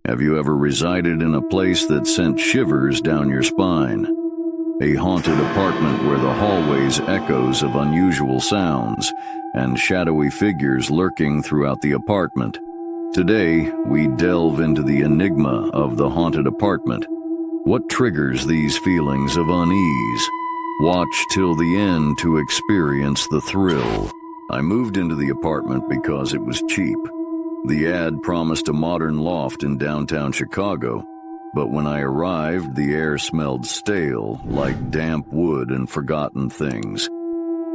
Have you ever resided in a place that sent shivers down your spine? A haunted apartment where the hallways echoes of unusual sounds and shadowy figures lurking throughout the apartment. Today, we delve into the enigma of the haunted apartment. What triggers these feelings of unease? Watch till the end to experience the thrill. I moved into the apartment because it was cheap. The ad promised a modern loft in downtown Chicago, but when I arrived, the air smelled stale, like damp wood and forgotten things.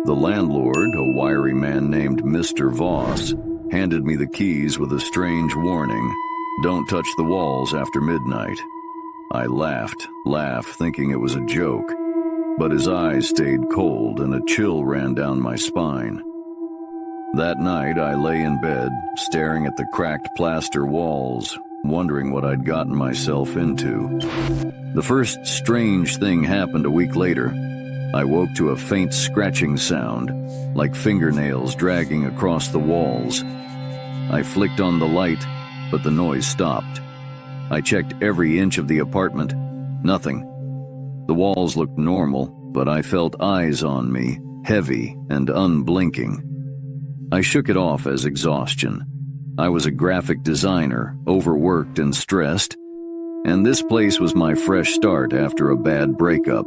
The landlord, a wiry man named Mr. Voss, handed me the keys with a strange warning: "Don't touch the walls after midnight." I laughed, thinking it was a joke, but his eyes stayed cold and a chill ran down my spine. That night, I lay in bed, staring at the cracked plaster walls, wondering what I'd gotten myself into. The first strange thing happened a week later. I woke to a faint scratching sound, like fingernails dragging across the walls. I flicked on the light, but the noise stopped. I checked every inch of the apartment. Nothing. The walls looked normal, but I felt eyes on me, heavy and unblinking. I shook it off as exhaustion. I was a graphic designer, overworked and stressed, and this place was my fresh start after a bad breakup.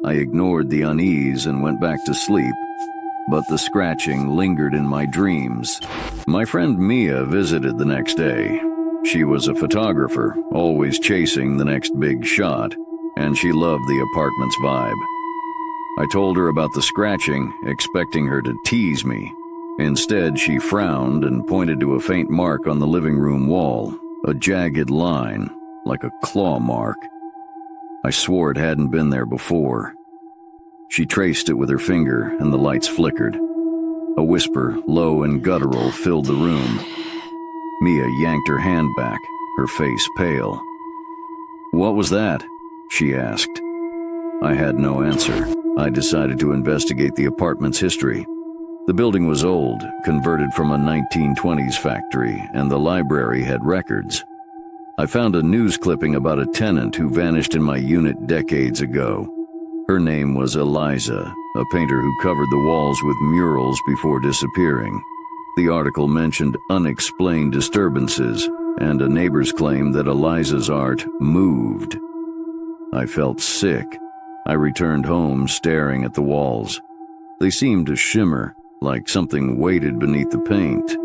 I ignored the unease and went back to sleep, but the scratching lingered in my dreams. My friend Mia visited the next day. She was a photographer, always chasing the next big shot, and she loved the apartment's vibe. I told her about the scratching, expecting her to tease me. Instead, she frowned and pointed to a faint mark on the living room wall, a jagged line, like a claw mark. I swore it hadn't been there before. She traced it with her finger, and the lights flickered. A whisper, low and guttural, filled the room. Mia yanked her hand back, her face pale. "What was that?" she asked. I had no answer. I decided to investigate the apartment's history. The building was old, converted from a 1920s factory, and the library had records. I found a news clipping about a tenant who vanished in my unit decades ago. Her name was Eliza, a painter who covered the walls with murals before disappearing. The article mentioned unexplained disturbances, and a neighbor's claim that Eliza's art moved. I felt sick. I returned home staring at the walls. They seemed to shimmer, like something weighted beneath the paint.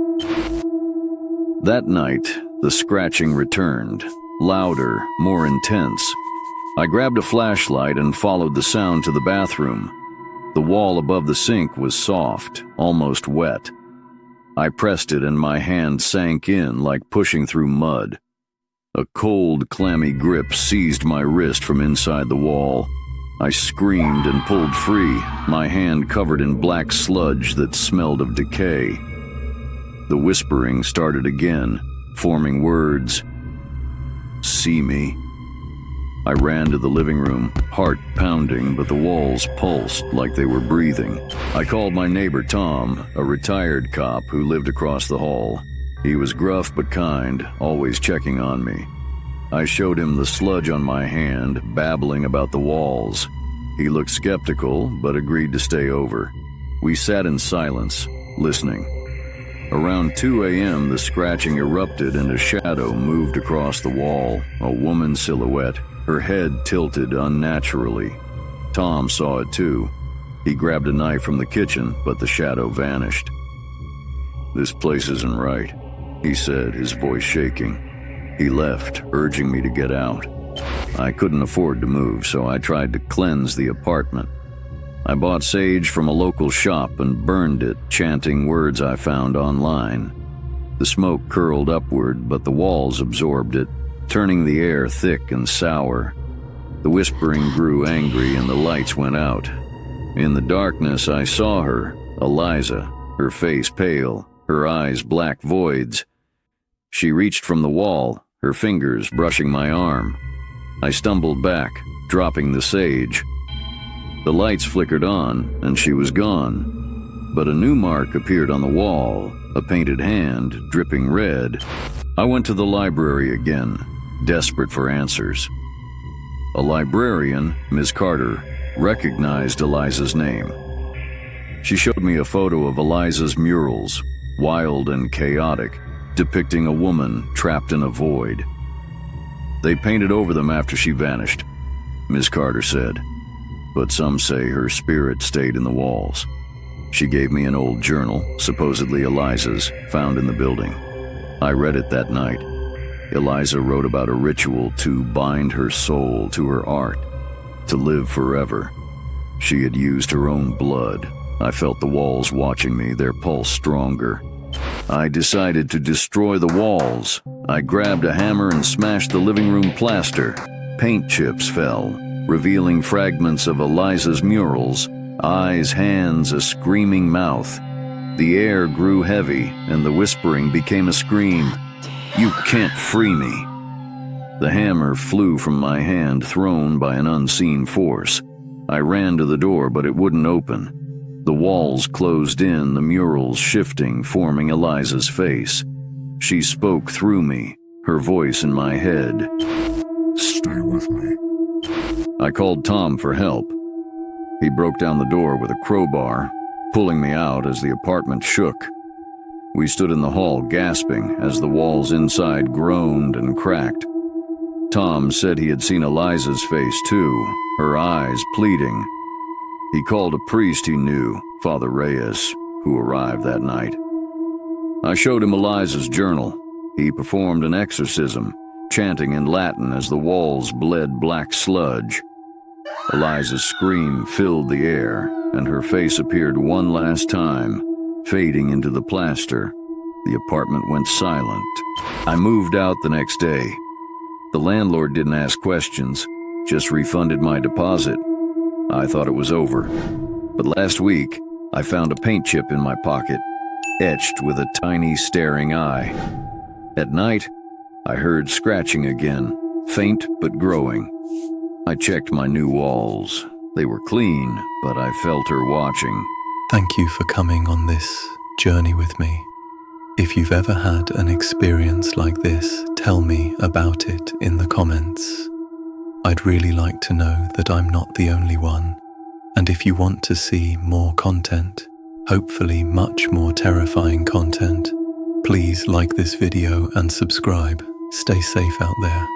That night, the scratching returned, louder, more intense. I grabbed a flashlight and followed the sound to the bathroom. The wall above the sink was soft, almost wet. I pressed it and my hand sank in like pushing through mud. A cold, clammy grip seized my wrist from inside the wall. I screamed and pulled free, my hand covered in black sludge that smelled of decay. The whispering started again, forming words. "See me?" I ran to the living room, heart pounding, but the walls pulsed like they were breathing. I called my neighbor Tom, a retired cop who lived across the hall. He was gruff but kind, always checking on me. I showed him the sludge on my hand, babbling about the walls. He looked skeptical, but agreed to stay over. We sat in silence, listening. Around 2 a.m., the scratching erupted and a shadow moved across the wall, a woman's silhouette, her head tilted unnaturally. Tom saw it too. He grabbed a knife from the kitchen, but the shadow vanished. "This place isn't right," he said, his voice shaking. He left, urging me to get out. I couldn't afford to move, so I tried to cleanse the apartment. I bought sage from a local shop and burned it, chanting words I found online. The smoke curled upward, but the walls absorbed it, turning the air thick and sour. The whispering grew angry and the lights went out. In the darkness, I saw her, Eliza, her face pale, her eyes black voids. She reached from the wall, her fingers brushing my arm. I stumbled back, dropping the sage. The lights flickered on, and she was gone. But a new mark appeared on the wall, a painted hand, dripping red. I went to the library again, desperate for answers. A librarian, Ms. Carter, recognized Eliza's name. She showed me a photo of Eliza's murals, wild and chaotic, depicting a woman trapped in a void. They painted over them after she vanished, Ms. Carter said, but some say her spirit stayed in the walls. She gave me an old journal, supposedly Eliza's, found in the building. I read it that night. Eliza wrote about a ritual to bind her soul to her art, to live forever. She had used her own blood. I felt the walls watching me, their pulse stronger. I decided to destroy the walls. I grabbed a hammer and smashed the living room plaster. Paint chips fell, revealing fragments of Eliza's murals, eyes, hands, a screaming mouth. The air grew heavy, and the whispering became a scream. "You can't free me." The hammer flew from my hand, thrown by an unseen force. I ran to the door, but it wouldn't open. The walls closed in, the murals shifting, forming Eliza's face. She spoke through me, her voice in my head. "Stay with me." I called Tom for help. He broke down the door with a crowbar, pulling me out as the apartment shook. We stood in the hall gasping as the walls inside groaned and cracked. Tom said he had seen Eliza's face too, her eyes pleading. He called a priest he knew, Father Reyes, who arrived that night. I showed him Eliza's journal. He performed an exorcism, chanting in Latin as the walls bled black sludge. Eliza's scream filled the air, and her face appeared one last time, fading into the plaster. The apartment went silent. I moved out the next day. The landlord didn't ask questions, just refunded my deposit. I thought it was over. But last week, I found a paint chip in my pocket, etched with a tiny staring eye. At night, I heard scratching again, faint but growing. I checked my new walls. They were clean, but I felt her watching. Thank you for coming on this journey with me. If you've ever had an experience like this, tell me about it in the comments. I'd really like to know that I'm not the only one. And if you want to see more content, hopefully much more terrifying content, please like this video and subscribe. Stay safe out there.